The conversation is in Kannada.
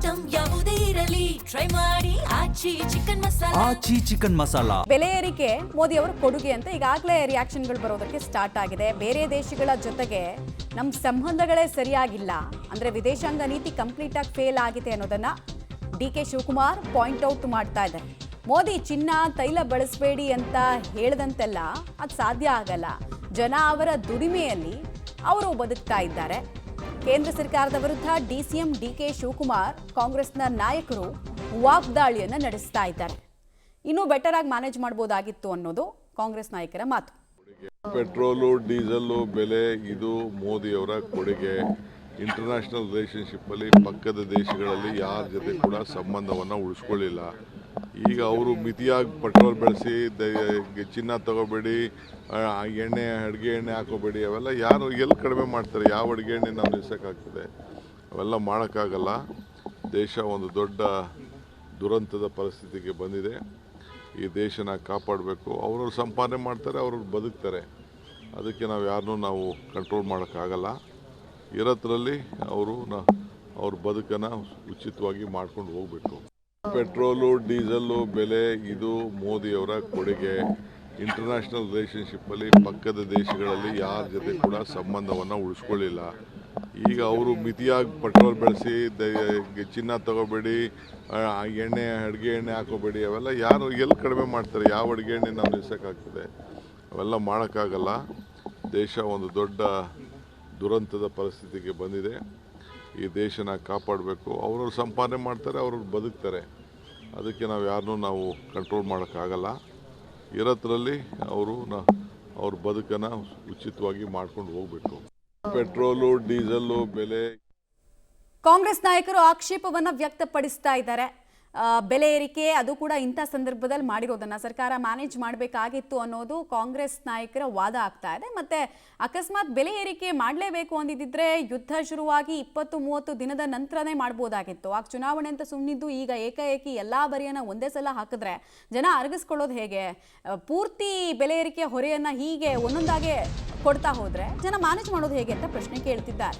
ಐಟಂ ಯಾವುದೇ ಇರಲಿ ಟ್ರೈ ಮಾಡಿ ಆಚಿ ಚಿಕನ್ ಮಸಾಲಾ. ಬೆಲೆ ಏರಿಕೆ ಮೋದಿ ಅವರ ಕೊಡುಗೆ ಅಂತ ಈಗಾಗಲೇ ರಿಯಾಕ್ಷನ್ಗಳು ಬರೋದಕ್ಕೆ ಸ್ಟಾರ್ಟ್ ಆಗಿದೆ. ಬೇರೆ ದೇಶಗಳ ಜೊತೆಗೆ ನಮ್ಮ ಸಂಬಂಧಗಳೇ ಸರಿಯಾಗಿಲ್ಲ ಅಂದ್ರೆ ವಿದೇಶಾಂಗ ನೀತಿ ಕಂಪ್ಲೀಟ್ ಆಗಿ ಫೇಲ್ ಆಗಿದೆ ಅನ್ನೋದನ್ನ ಡಿ.ಕೆ. ಶಿವಕುಮಾರ್ ಪಾಯಿಂಟ್ ಔಟ್ ಮಾಡ್ತಾ ಇದ್ದಾರೆ. ಮೋದಿ ಚಿನ್ನ ತೈಲ ಬಳಸಬೇಡಿ ಅಂತ ಹೇಳಿದಂತೆಲ್ಲ ಅದು ಸಾಧ್ಯ ಆಗಲ್ಲ. ಜನ ಅವರ ದುಡಿಮೆಯಲ್ಲಿ ಅವರು ಬದುಕ್ತಾ ಇದ್ದಾರೆ. ಕೇಂದ್ರ ಸರ್ಕಾರದ ವಿರುದ್ಧ ಡಿಸಿಎಂ ಡಿ.ಕೆ. ಶಿವಕುಮಾರ್ ಕಾಂಗ್ರೆಸ್ನ ನಾಯಕರು ವಾಗ್ದಾಳಿಯನ್ನು ನಡೆಸ್ತಾ ಇದ್ದಾರೆ. ಇನ್ನೂ ಬೆಟರ್ ಆಗಿ ಮ್ಯಾನೇಜ್ ಮಾಡಬಹುದಾಗಿತ್ತು ಅನ್ನೋದು ಕಾಂಗ್ರೆಸ್ ನಾಯಕರ ಮಾತು. ಪೆಟ್ರೋಲು ಡೀಸೆಲ್ ಬೆಲೆ ಇದು ಮೋದಿಯವರ ಕೊಡುಗೆ. ಇಂಟರ್ನ್ಯಾಷನಲ್ ರಿಲೇಷನ್ಶಿಪ್ ಅಲ್ಲಿ ಪಕ್ಕದ ದೇಶಗಳಲ್ಲಿ ಯಾರ ಜೊತೆ ಕೂಡ ಸಂಬಂಧವನ್ನು ಉಳಿಸ್ಕೊಳ್ಳಿಲ್ಲ. ಈಗ ಅವರು ಮಿತಿಯಾಗಿ ಪೆಟ್ರೋಲ್ ಬೆಳೆಸಿ ಚಿನ್ನ ತಗೋಬೇಡಿ, ಎಣ್ಣೆ ಅಡುಗೆ ಎಣ್ಣೆ ಹಾಕೋಬೇಡಿ, ಅವೆಲ್ಲ ಯಾರು ಎಲ್ಲಿ ಕಡಿಮೆ ಮಾಡ್ತಾರೆ? ಯಾವ ಅಡುಗೆ ಎಣ್ಣೆ ನಾವು ನಿಲ್ಸೋಕ್ಕಾಗ್ತದೆ? ಅವೆಲ್ಲ ಮಾಡೋಕ್ಕಾಗಲ್ಲ. ದೇಶ ಒಂದು ದೊಡ್ಡ ದುರಂತದ ಪರಿಸ್ಥಿತಿಗೆ ಬಂದಿದೆ. ಈ ದೇಶನ ಕಾಪಾಡಬೇಕು. ಅವ್ರವ್ರು ಸಂಪಾದನೆ ಮಾಡ್ತಾರೆ, ಅವ್ರವ್ರು ಬದುಕ್ತಾರೆ. ಅದಕ್ಕೆ ನಾವು ಯಾರನ್ನೂ ನಾವು ಕಂಟ್ರೋಲ್ ಮಾಡೋಕ್ಕಾಗಲ್ಲ. ಇರೋದ್ರಲ್ಲಿ ಅವ್ರ ಬದುಕನ್ನು ಉಚಿತವಾಗಿ ಮಾಡ್ಕೊಂಡು ಹೋಗಬೇಕು. ಪೆಟ್ರೋಲು ಡೀಸೆಲ್ಲು ಬೆಲೆ ಇದು ಮೋದಿಯವರ ಕೊಡುಗೆ. ಇಂಟರ್ನ್ಯಾಷನಲ್ ರಿಲೇಷನ್ಶಿಪ್ ಅಲ್ಲಿ ಪಕ್ಕದ ದೇಶಗಳಲ್ಲಿ ಯಾರ ಜೊತೆ ಕೂಡ ಸಂಬಂಧವನ್ನು ಉಳಿಸ್ಕೊಳ್ಳಿಲ್ಲ. ಈಗ ಅವರು ಮಿತಿಯಾಗಿ ಪೆಟ್ರೋಲ್ ಬೆಳೆಸಿ ಚಿನ್ನ ತಗೋಬೇಡಿ, ಎಣ್ಣೆ ಅಡುಗೆ ಎಣ್ಣೆ ಹಾಕೋಬೇಡಿ, ಅವೆಲ್ಲ ಯಾರು ಎಲ್ಲಿ ಕಡಿಮೆ ಮಾಡ್ತಾರೆ? ಯಾವ ಅಡುಗೆ ಎಣ್ಣೆ ನಾವು ನಿಲ್ಸೋಕ್ಕಾಗ್ತದೆ? ಅವೆಲ್ಲ ಮಾಡೋಕ್ಕಾಗಲ್ಲ. ದೇಶ ಒಂದು ದೊಡ್ಡ ದುರಂತದ ಪರಿಸ್ಥಿತಿಗೆ ಬಂದಿದೆ. ಈ ದೇಶನ ಕಾಪಾಡಬೇಕು. ಅವ್ರವ್ರು ಸಂಪಾದನೆ ಮಾಡ್ತಾರೆ, ಅವ್ರವ್ರು ಬದುಕ್ತಾರೆ. ಅದಕ್ಕೆ ನಾವು ಯಾರನ್ನೂ ನಾವು ಕಂಟ್ರೋಲ್ ಮಾಡೋಕ್ಕಾಗಲ್ಲ. ಇರೋದ್ರಲ್ಲಿ ಅವ್ರ ಬದುಕನ್ನು ಉಚಿತವಾಗಿ ಮಾಡ್ಕೊಂಡು ಹೋಗಬೇಕು. ಪೆಟ್ರೋಲು ಡೀಸೆಲ್ಲು ಬೆಲೆ. ಕಾಂಗ್ರೆಸ್ ನಾಯಕರು ಆಕ್ಷೇಪವನ್ನು ವ್ಯಕ್ತಪಡಿಸ್ತಾ ಇದ್ದಾರೆ. ಬೆಲೆ ಏರಿಕೆ ಅದು ಕೂಡ ಇಂಥ ಸಂದರ್ಭದಲ್ಲಿ ಮಾಡಿರೋದನ್ನ ಸರ್ಕಾರ ಮ್ಯಾನೇಜ್ ಮಾಡಬೇಕಾಗಿತ್ತು ಅನ್ನೋದು ಕಾಂಗ್ರೆಸ್ ನಾಯಕರ ವಾದ ಆಗ್ತಾ ಇದೆ. ಮತ್ತೆ ಅಕಸ್ಮಾತ್ ಬೆಲೆ ಏರಿಕೆ ಮಾಡಲೇಬೇಕು ಅಂದಿದ್ದರೆ ಯುದ್ಧ ಶುರುವಾಗಿ 20-30 ದಿನದ ನಂತರನೇ ಮಾಡ್ಬೋದಾಗಿತ್ತು. ಆಗ ಚುನಾವಣೆ ಅಂತ ಸುಮ್ಮನಿದ್ದು ಈಗ ಏಕಾಏಕಿ ಎಲ್ಲ ಬರಿಯನ್ನು ಒಂದೇ ಸಲ ಹಾಕಿದ್ರೆ ಜನ ಅರಗಿಸ್ಕೊಳ್ಳೋದು ಹೇಗೆ? ಪೂರ್ತಿ ಬೆಲೆ ಏರಿಕೆ ಹೊರೆಯನ್ನು ಹೀಗೆ ಒಂದೊಂದಾಗೆ ಕೊಡ್ತಾ ಹೋದರೆ ಜನ ಮ್ಯಾನೇಜ್ ಮಾಡೋದು ಹೇಗೆ ಅಂತ ಪ್ರಶ್ನೆ ಕೇಳ್ತಿದ್ದಾರೆ.